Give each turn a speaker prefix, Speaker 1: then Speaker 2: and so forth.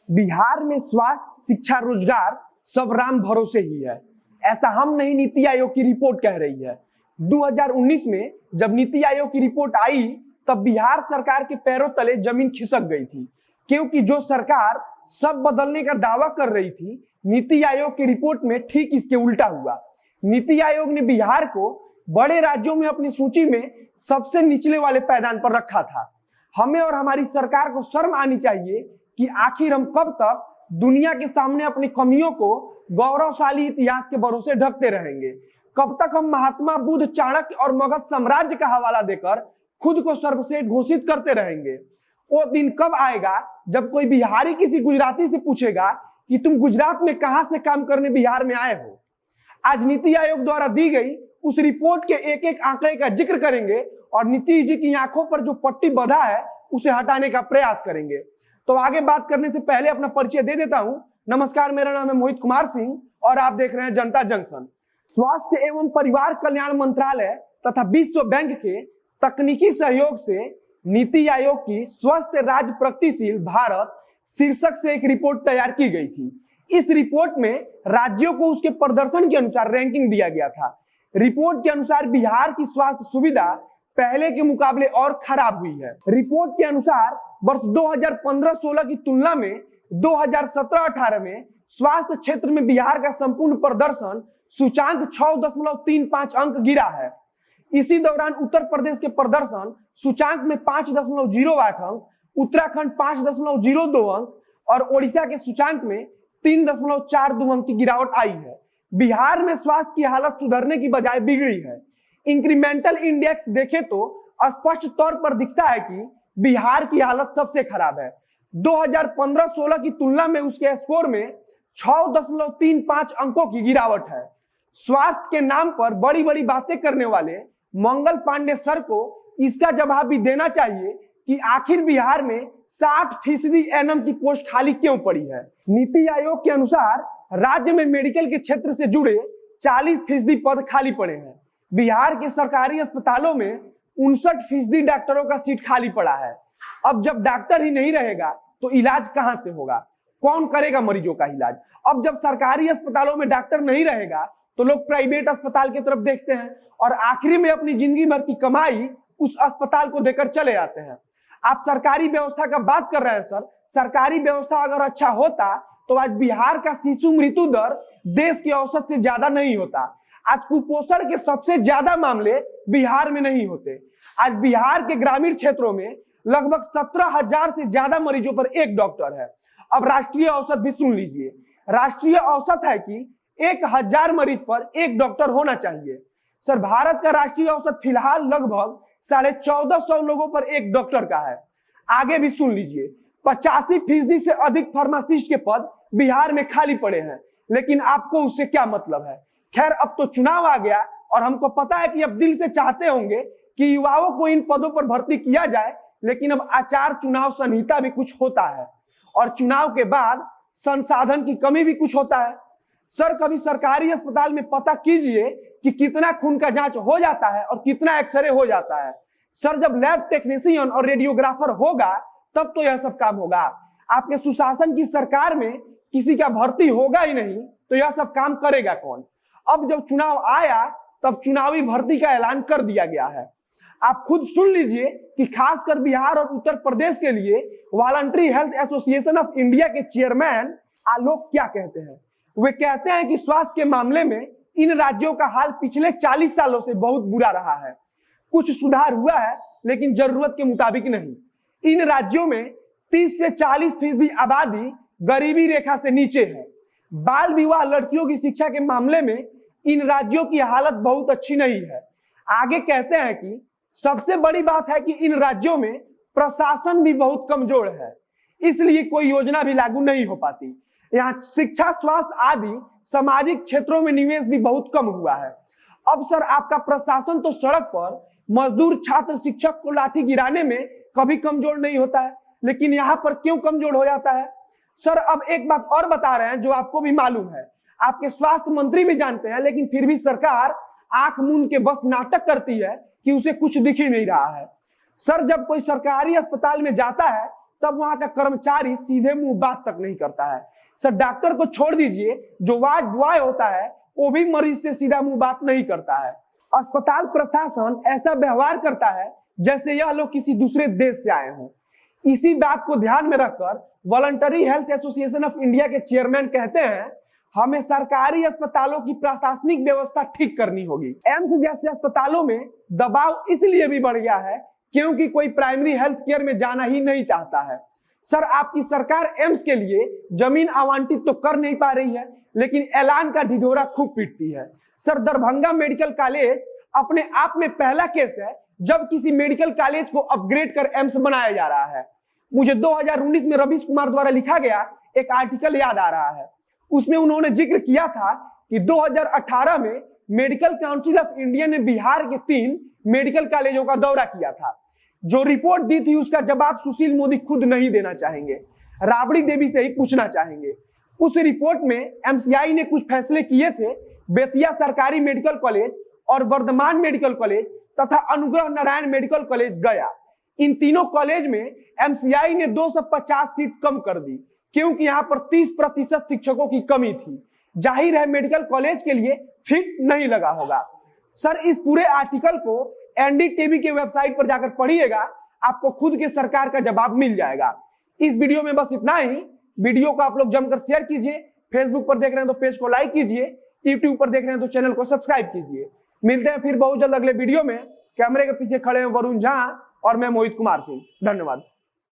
Speaker 1: बिहार में स्वास्थ्य, शिक्षा, रोजगार सब राम भरोसे ही है, ऐसा हम नहीं, नीति आयोग की रिपोर्ट कह रही है। 2019 में जब नीति आयोग की रिपोर्ट आई तब बिहार सरकार के पैरों तले जमीन खिसक गई थी, क्योंकि जो सरकार सब बदलने का दावा कर रही थी, नीति आयोग की रिपोर्ट में ठीक इसके उल्टा हुआ। नीति आयोग ने बिहार को बड़े राज्यों में अपनी सूची में सबसे निचले वाले पायदान पर रखा था। हमें और हमारी सरकार को शर्म आनी चाहिए कि आखिर हम कब तक दुनिया के सामने अपनी कमियों को गौरवशाली इतिहास के भरोसे ढकते रहेंगे। कब तक हम महात्मा बुद्ध, चाणक्य और मगध साम्राज्य का हवाला देकर खुद को सर्वश्रेष्ठ घोषित करते रहेंगे। वो दिन कब आएगा जब कोई बिहारी किसी गुजराती से पूछेगा कि तुम गुजरात में कहां से काम करने बिहार में आए हो। आज नीति आयोग द्वारा दी गई उस रिपोर्ट के एक एक आंकड़े का जिक्र करेंगे और नीतीश जी की आंखों पर जो पट्टी बंधा है उसे हटाने का प्रयास करेंगे। तो आगे बात करने से पहले अपना परिचय दे देता हूं। नमस्कार, मेरा नाम है मोहित कुमार सिंह और आप देख रहे हैं जनता जंक्शन। स्वास्थ्य एवं परिवार कल्याण मंत्रालय तथा विश्व बैंक के तकनीकी सहयोग से नीति आयोग की स्वस्थ राज्य प्रगतिशील भारत शीर्षक से एक रिपोर्ट तैयार की गई थी। इस रिपोर्ट में राज्यों को उसके प्रदर्शन के अनुसार रैंकिंग दिया गया था। रिपोर्ट के अनुसार बिहार की स्वास्थ्य सुविधा पहले के मुकाबले और खराब हुई है। रिपोर्ट के अनुसार वर्ष 2015-16 की तुलना में 2017-18 में स्वास्थ्य क्षेत्र में बिहार का संपूर्ण प्रदर्शन सूचांक 6.35 अंक गिरा है। इसी दौरान उत्तर प्रदेश के प्रदर्शन सूचांक में 5.08 अंक, उत्तराखंड 5.02 अंक और ओडिशा के सूचांक में 3.42 अंक की गिरावट आई है। बिहार में स्वास्थ्य की हालत सुधरने की बजाय बिगड़ी है। इंक्रीमेंटल इंडेक्स देखें तो स्पष्ट तौर पर दिखता है कि बिहार की हालत सबसे खराब है। 2015-16 की तुलना में उसके स्कोर में 6.35 अंकों की गिरावट है। स्वास्थ्य के नाम पर बड़ी बड़ी बातें करने वाले मंगल पांडे सर को इसका जवाब भी देना चाहिए कि आखिर बिहार में 60% एनएम की पोस्ट खाली क्यों पड़ी है। नीति आयोग के अनुसार राज्य में मेडिकल के क्षेत्र से जुड़े 40% पद खाली पड़े हैं। बिहार के सरकारी अस्पतालों में 59% डॉक्टरों का सीट खाली पड़ा है। अब जब डॉक्टर ही नहीं रहेगा तो इलाज कहां से होगा? कौन करेगा मरीजों का इलाज? अब जब सरकारी अस्पतालों में डॉक्टर नहीं रहेगा तो लोग प्राइवेट अस्पताल की तरफ देखते हैं और आखिरी में अपनी जिंदगी भर की कमाई उस अस्पताल को देकर चले आते हैं। आप सरकारी व्यवस्था का बात कर रहे हैं सर। सरकारी व्यवस्था अगर अच्छा होता तो आज बिहार का शिशु मृत्यु दर देश के औसत से ज्यादा नहीं होता। आज कुपोषण के सबसे ज्यादा मामले बिहार में नहीं होते। आज बिहार के ग्रामीण क्षेत्रों में लगभग 17,000 से ज्यादा मरीजों पर एक डॉक्टर है। अब राष्ट्रीय औसत भी सुन लीजिए। राष्ट्रीय औसत है कि 1,000 मरीज पर एक डॉक्टर होना चाहिए। सर, भारत का राष्ट्रीय औसत फिलहाल लगभग 1450 लोगों पर एक डॉक्टर का है। आगे भी सुन लीजिए, 85% से अधिक फार्मासिस्ट के पद बिहार में खाली पड़े हैं, लेकिन आपको उससे क्या मतलब है? खैर, अब तो चुनाव आ गया और हमको पता है कि अब दिल से चाहते होंगे कि युवाओं को इन पदों पर भर्ती किया जाए, लेकिन अब आचार चुनाव संहिता भी कुछ होता है और चुनाव के बाद संसाधन की कमी भी कुछ होता है। सर, कभी सरकारी अस्पताल में पता कीजिए कि कितना खून का जांच हो जाता है और कितना एक्सरे हो जाता है। सर, जब लैब टेक्नीशियन और रेडियोग्राफर होगा तब तो यह सब काम होगा। आपके सुशासन की सरकार में किसी का भर्ती होगा ही नहीं तो यह सब काम करेगा कौन? अब जब चुनाव आया तब चुनावी भर्ती का ऐलान कर दिया गया है। आप खुद सुन लीजिए कि खासकर बिहार और उत्तर प्रदेश के लिए voluntary health association of India के चेयरमैन आलोक क्या कहते हैं? वे कहते हैं कि स्वास्थ्य के मामले में इन राज्यों का हाल पिछले 40 सालों से बहुत बुरा रहा है। कुछ सुधार हुआ है लेकिन जरूरत के मुताबिक नहीं। इन राज्यों में 30 से 40% आबादी गरीबी रेखा से नीचे है। बाल विवाह, लड़कियों की शिक्षा के मामले में इन राज्यों की हालत बहुत अच्छी नहीं है। आगे कहते हैं कि सबसे बड़ी बात है कि इन राज्यों में प्रशासन भी बहुत कमजोर है, इसलिए कोई योजना भी लागू नहीं हो पाती। यहाँ शिक्षा, स्वास्थ्य आदि सामाजिक क्षेत्रों में निवेश भी बहुत कम हुआ है। अब सर, आपका प्रशासन तो सड़क पर मजदूर, छात्र, शिक्षक को लाठी गिराने में कभी कमजोर नहीं होता है, लेकिन यहाँ पर क्यों कमजोर हो जाता है? सर, अब एक बात और बता रहे हैं जो आपको भी मालूम है, आपके स्वास्थ्य मंत्री भी जानते हैं, लेकिन फिर भी सरकार आंख मूंद के बस नाटक करती है कि उसे कुछ दिख ही नहीं रहा है। सर, जब कोई सरकारी अस्पताल में जाता है तब वहां का कर्मचारी सीधे मुंह बात तक नहीं करता है। सर डॉक्टर को छोड़ दीजिए, जो वार्ड बॉय होता है वो भी मरीज से सीधा मुंह बात नहीं करता है। अस्पताल प्रशासन ऐसा व्यवहार करता है जैसे यह लोग किसी दूसरे देश से आए हों। इसी बात को ध्यान में रखकर voluntary health association of India के चेयरमैन कहते हैं, हमें सरकारी अस्पतालों की प्रशासनिक व्यवस्था ठीक करनी होगी। एम्स जैसे अस्पतालों में दबाव इसलिए भी बढ़ गया है क्योंकि कोई प्राइमरी हेल्थ केयर में जाना ही नहीं चाहता है। सर आपकी सरकार एम्स के लिए जमीन आवंटित तो कर नहीं पा रही है, लेकिन ऐलान का ढिढोरा खूब पीटती है। सर दरभंगा मेडिकल कॉलेज अपने आप में पहला केस है जब किसी मेडिकल कॉलेज को अपग्रेड कर एम्स बनाया जा रहा है। मुझे 2019 में रवीश कुमार द्वारा लिखा गया एक आर्टिकल याद आ रहा है। उसमें उन्होंने जिक्र किया था कि 2018 में मेडिकल काउंसिल ऑफ इंडिया ने बिहार के 3 मेडिकल कॉलेजों का दौरा किया था। जो रिपोर्ट दी थी उसका जवाब सुशील मोदी खुद नहीं देना चाहेंगे, राबड़ी देवी से ही पूछना चाहेंगे। उस रिपोर्ट में एमसीआई ने कुछ फैसले किए थे। बेतिया सरकारी मेडिकल कॉलेज और वर्धमान मेडिकल कॉलेज तथा अनुग्रह नारायण मेडिकल कॉलेज गया। इन तीनों कॉलेज में एमसीआई ने 250 सीट कम कर दी क्योंकि यहाँ पर 30% शिक्षकों की कमी थी। जाहिर है मेडिकल कॉलेज के लिए फिट नहीं लगा होगा। सर इस पूरे आर्टिकल को एनडीटीवी के वेबसाइट पर जाकर पढ़िएगा, आपको खुद के सरकार का जवाब मिल जाएगा। इस वीडियो में बस इतना ही। वीडियो को आप लोग जमकर शेयर कीजिए। फेसबुक पर देख रहे हैं तो पेज को लाइक कीजिए, यूट्यूब पर देख रहे हैं तो चैनल को सब्सक्राइब कीजिए। मिलते हैं फिर बहुत जल्द अगले वीडियो में। कैमरे के पीछे खड़े हैं वरुण झा और मैं मोहित कुमार सिंह। धन्यवाद।